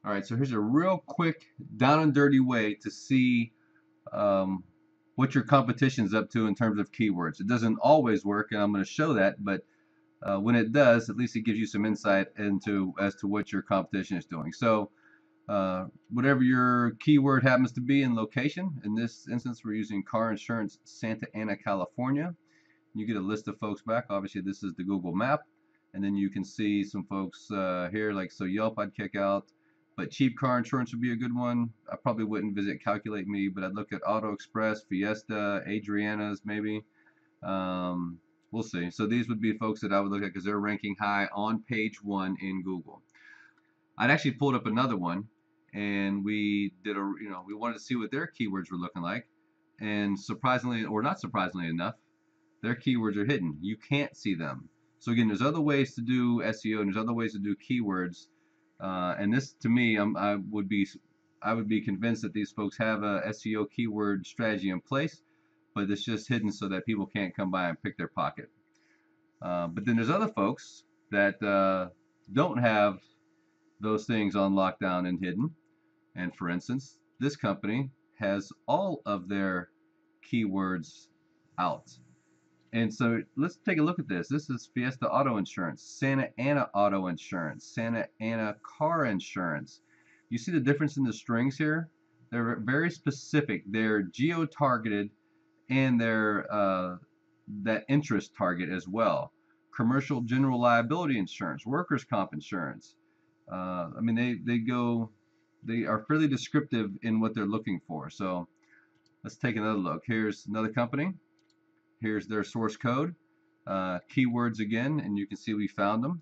All right, so here's a real quick, down and dirty way to see um, what your competition's up to in terms of keywords. It doesn't always work, and I'm going to show that, but when it does, at least it gives you some insight into as to what your competition is doing. So whatever your keyword happens to be in location, in this instance, we're using car insurance, Santa Ana, California. You get a list of folks back. Obviously, this is the Google map. And then you can see some folks here, like so Yelp I'd kick out. But cheap car insurance would be a good one. I probably wouldn't visit Calculate Me, but I'd look at Auto Express, Fiesta, Adriana's maybe. We'll see. So these would be folks that I would look at because they're ranking high on page 1 in Google. I'd actually pulled up another one, and we did we wanted to see what their keywords were looking like. And surprisingly, or not surprisingly enough, their keywords are hidden. You can't see them. So again, there's other ways to do SEO, and there's other ways to do keywords. And this, to me, I would be convinced that these folks have a SEO keyword strategy in place, but it's just hidden so that people can't come by and pick their pocket. But then there's other folks that don't have those things on lockdown and hidden. And for instance, this company has all of their keywords out. And so let's take a look at this. This is Fiesta Auto Insurance, Santa Ana Auto Insurance, Santa Ana Car Insurance. You see the difference in the strings here? They're very specific. They're geo-targeted, and they're that interest target as well. Commercial general liability insurance, workers' comp insurance. I mean, they are fairly descriptive in what they're looking for. So let's take another look. Here's another company. Here's their source code, keywords again, and you can see we found them.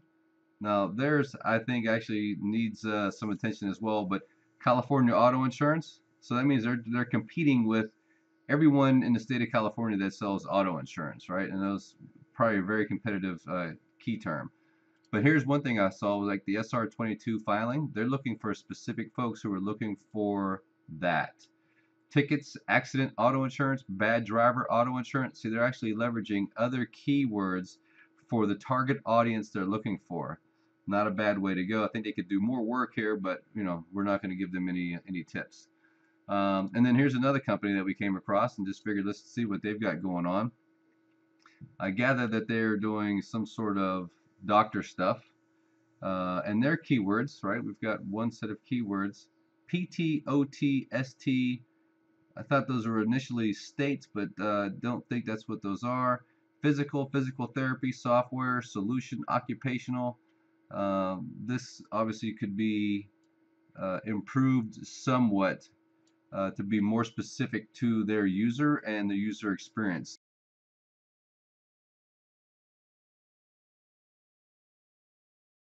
Now theirs, I think, actually needs some attention as well, but California Auto Insurance. So that means they're competing with everyone in the state of California that sells auto insurance, right? And those probably a very competitive key term. But here's one thing I saw, like the SR22 filing. They're looking for specific folks who are looking for that. Tickets, accident auto insurance, bad driver auto insurance. See, they're actually leveraging other keywords for the target audience they're looking for. Not a bad way to go. I think they could do more work here, but we're not going to give them any tips. And then here's another company that we came across and just figured let's see what they've got going on. I gather that they're doing some sort of doctor stuff, and their keywords, right? We've got one set of keywords: PT, OT, ST. I thought those were initially states, but don't think that's what those are. Physical therapy, software, solution, occupational. This obviously could be improved somewhat to be more specific to their user and the user experience.